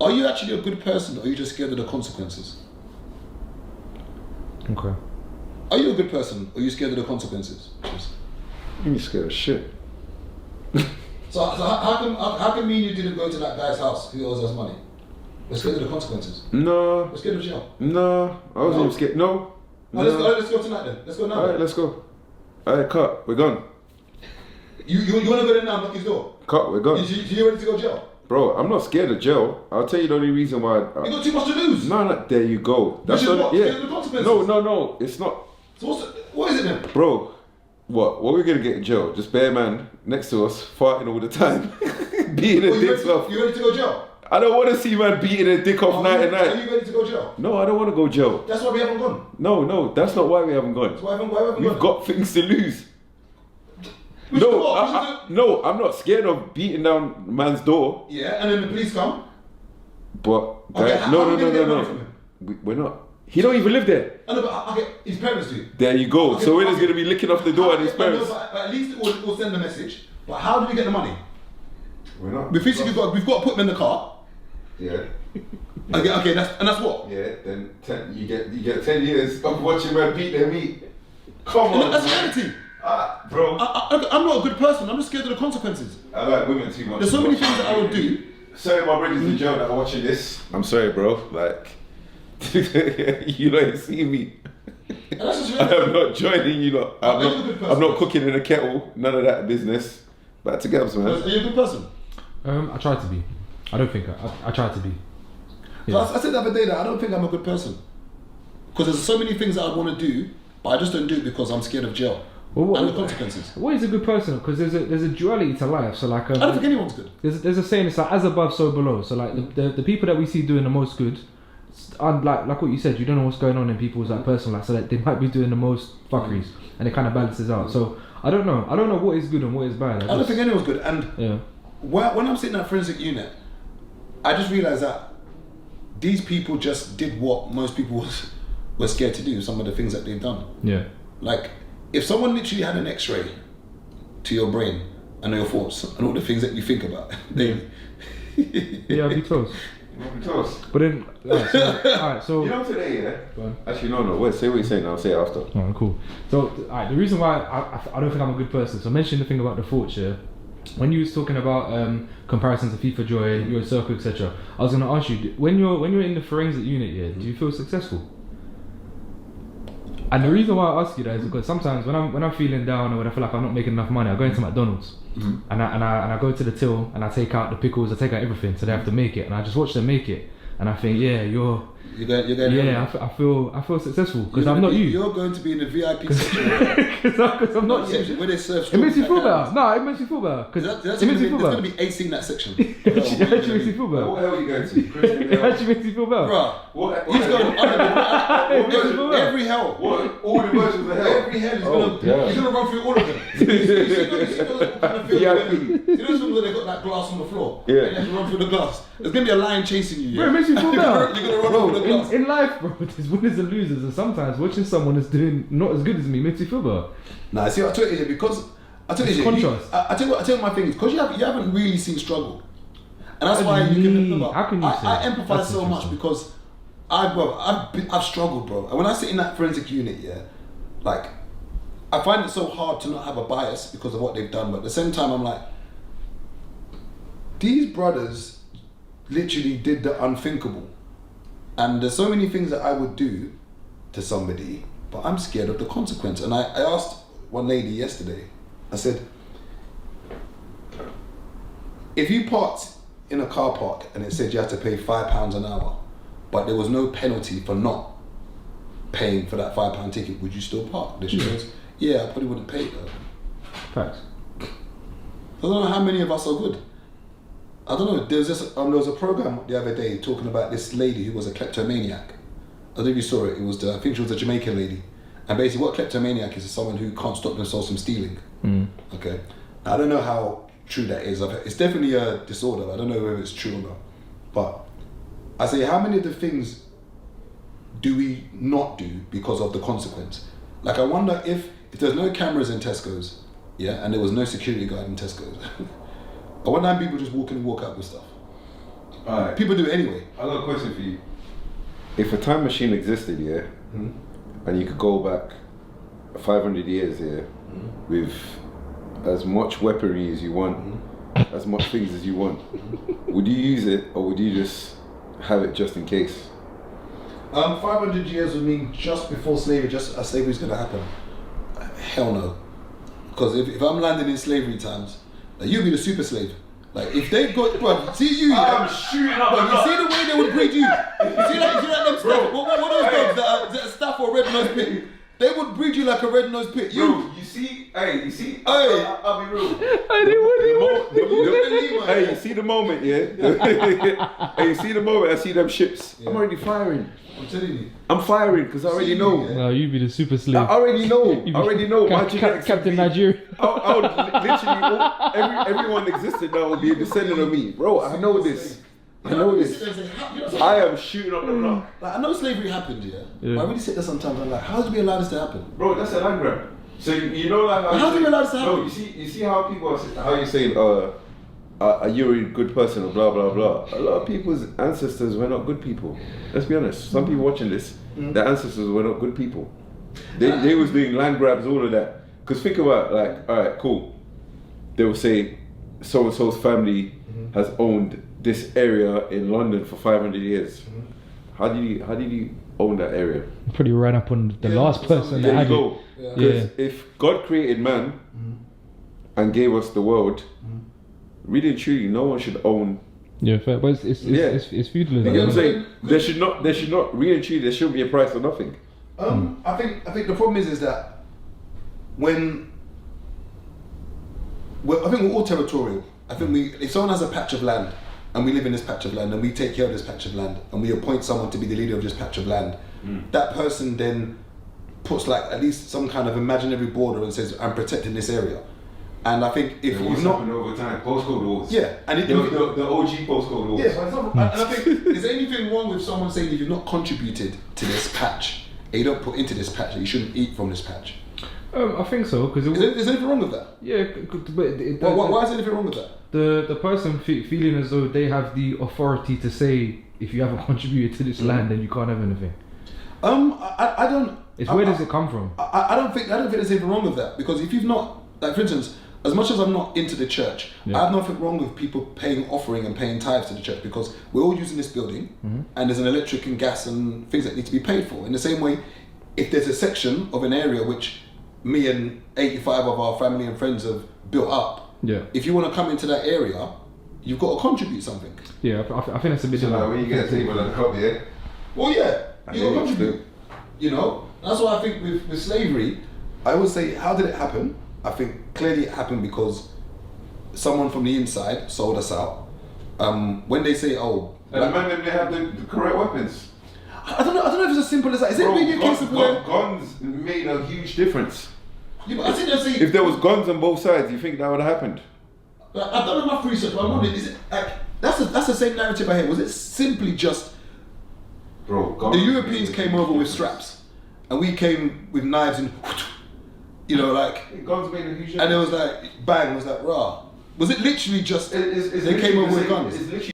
Are you actually a good person, or are you just scared of the consequences? Okay. Are you a good person, or are you scared of the consequences? You're scared of shit. So how come me and you didn't go to that guy's house who owes us money? We're scared of the consequences. No. We're scared of jail. No. I wasn't even scared. No. No. Let's go tonight then. Let's go now. Alright, let's go. Alright, cut. We're gone. You want to go there now and knock his door? Cut. We're gone. You ready to go to jail? Bro, I'm not scared of jail. I'll tell you the only reason why. You got too much to lose. No, there you go. That's what? Yeah. Scared of the consequences? No. It's not. So what is it then? Bro, what we're gonna get in jail? Just bare man next to us farting all the time, beating their dicks off. You ready to go jail? I don't want to see man beating their dick off night and night. Are you ready to go jail? No, I don't want to go jail. That's why we haven't gone. No, that's not why we haven't gone. That's why haven't gone. We've got things to lose. No, I'm not scared of beating down man's door. Yeah, and then the police come. But Okay, guys, how are we gonna get money from him? we're not. He don't even live there. I know, but okay, his parents do. There you go. Okay, So we're just gonna be licking off the door and his parents. But at least we'll send the message. But how do we get the money? We're not. We've got to put them in the car. Yeah. Okay, that's what. Yeah. Then you get 10 years of watching man beat their meat. Come on. That's reality. Bro. I'm not a good person. I'm just scared of the consequences. I like women too much. There's so many things that I would do. Sorry, my brothers in jail that are watching this. I'm sorry, bro. Like, you don't see me. I am not joining you lot. I'm not cooking in a kettle. None of that business. Back to Gabs, man. Are you a good person? I try to be. I don't think I try to be. Yeah. I said the other day that I don't think I'm a good person. Because there's so many things that I want to do, but I just don't do it because I'm scared of jail. And the consequences. What is a good person? Because there's a duality to life. So like, I don't think anyone's good. There's a saying. It's like as above, so below. So like the people that we see doing the most good, and like what you said, you don't know what's going on in people's like personal life. So that they might be doing the most fuckeries, and it kind of balances out. So I don't know what is good and what is bad. I don't think anyone's good. And yeah. When I'm sitting at forensic unit, I just realised that these people just did what most people were scared to do. Some of the things that they've done. Yeah. Like, if someone literally had an X-ray to your brain and your thoughts and all the things that you think about, then yeah, I'd be close. But then, alright, so you know today, yeah. Go on. Actually, no. Wait, say what you're saying now. Say it after. Oh, cool. So, alright, the reason why I don't think I'm a good person. So, mention the thing about the thoughts, yeah. When you was talking about comparisons to FIFA Joy, your circle, etc. I was gonna ask you, when you're in the forensic unit, yeah, do you feel successful? And the reason why I ask you that is because sometimes when I'm feeling down or when I feel like I'm not making enough money, I go into McDonald's and I go to the till and I take out the pickles, I take out everything, so they have to make it, and I just watch them make it, and I think, yeah, you're going. Yeah, I feel successful because I'm not you. You're going to be in the VIP section because I'm not. Where they serve. It makes you feel better. No, it makes you feel better because it makes you feel better. There's going to be 18 in that section. It actually makes you feel better. What the hell are you going to? It actually makes you feel better. Bro, he's going every hell. What? All the versions of hell. Every hell. He's going to run through all of them. You know those films where they got that glass on the floor? Yeah. And you have to run through the glass. There's going to be a lion chasing you. Bro, it makes you feel better. You're going to run over the glass. In life, bro, there's winners and losers, and sometimes watching someone that's doing not as good as me makes you feel better. Nah, see, I tell you, because I tell you, contrast. I tell you my thing is because you haven't really seen struggle, and that's why you can remember. How can you say I empathize so much because I've struggled, bro. And when I sit in that forensic unit, yeah, like I find it so hard to not have a bias because of what they've done, but at the same time, I'm like, these brothers literally did the unthinkable. And there's so many things that I would do to somebody, but I'm scared of the consequence. And I asked one lady yesterday, I said, if you parked in a car park and it said you had to pay £5 an hour, but there was no penalty for not paying for that £5 ticket, would you still park? She goes, yeah, I probably wouldn't pay it though. Facts. I don't know how many of us are good. I don't know, there was a program the other day talking about this lady who was a kleptomaniac. I don't know if you saw it. I think she was a Jamaican lady. And basically what kleptomaniac is someone who can't stop themselves from stealing. Okay. Now, I don't know how true that is. It's definitely a disorder. I don't know whether it's true or not. But I say, how many of the things do we not do because of the consequence? Like, I wonder if there's no cameras in Tesco's, yeah, and there was no security guard in Tesco's, I wonder how people just walk in and walk out with stuff. Alright. People do it anyway. I got a question for you. If a time machine existed, yeah, and you could go back 500 years, yeah, with as much weaponry as you want, as much things as you want, would you use it or would you just have it just in case? 500 years would mean just before slavery, just as slavery's going to happen. Hell no. Because if I'm landing in slavery times, like, you'd be the super slave. Like, if they got, bro, see you, I'm shooting up. But you see the way they would breed you. You see like them staff, what are those dogs that are staff or red-nosed pit? They would breed you like a red-nosed pit. You see, I'll be real. Hey, you see the moment, yeah? Hey, you see the moment, I see them ships. Yeah. I'm already firing. I'm telling you. I'm firing because I already know. Yeah. No, you'd be the super slave. I already know. Captain Nigeria. I would literally, everyone existed now would be a descendant of me. Bro, I know this. I am shooting up the block. Like, I know slavery happened, yeah? But I really sit there sometimes, I'm like, how did we allow this to happen? Bro, that's a land grab. So you know, like, how did we allow this to happen? No, you see how people are, how you saying, are you a good person or blah blah blah. A lot of people's ancestors were not good people. Let's be honest. Some people watching this, their ancestors were not good people. They was doing land grabs, all of that. Because think about, like, all right, cool. They will say, so and so's family has owned this area in London for 500 years. How did you own that area? Pretty right up on the last person that had it. Because if God created man and gave us the world, really and truly, no one should own. Yeah, fair. But it's feudalism. You know what I'm saying? There should not really and truly, there shouldn't be a price or nothing. I think the problem is that I think we're all territorial. I think if someone has a patch of land and we live in this patch of land and we take care of this patch of land and we appoint someone to be the leader of this patch of land, that person then puts like at least some kind of imaginary border and says, I'm protecting this area. And I think if you've not over time, postcode wars. Yeah, and the OG postcode wars. Yeah, and I think is there anything wrong with someone saying if you've not contributed to this patch, and you don't put into this patch, that you shouldn't eat from this patch? I think so, because is there anything wrong with that? Yeah, but why is there anything wrong with that? The person feeling as though they have the authority to say if you haven't contributed to this land, then you can't have anything. I don't. Where does it come from? I don't think there's anything wrong with that, because if you've not, like, for instance, as much as I'm not into the church, I have nothing wrong with people paying offering and paying tithes to the church, because we're all using this building and there's an electric and gas and things that need to be paid for. In the same way, if there's a section of an area which me and 85 of our family and friends have built up, if you want to come into that area, you've got to contribute something. Yeah, I think that's a bit so like when you get a table and a cup, yeah? Well, yeah, you got to contribute. You know, that's why I think with slavery, I always say, how did it happen? I think clearly it happened because someone from the inside sold us out. When they say, "Oh," and the man didn't have the correct weapons. I don't know if it's as simple as that. Is it really a case of guns made a huge difference? Yeah, but I think they're saying, if there was guns on both sides, you think that would have happened? I've done enough research, but I'm wondering, is it like that's the same narrative I hear? Was it simply just the Europeans came over with straps, and we came with knives and, you know, like guns made a huge difference. And it was like bang, it was like rah. Was it literally just they came over with guns?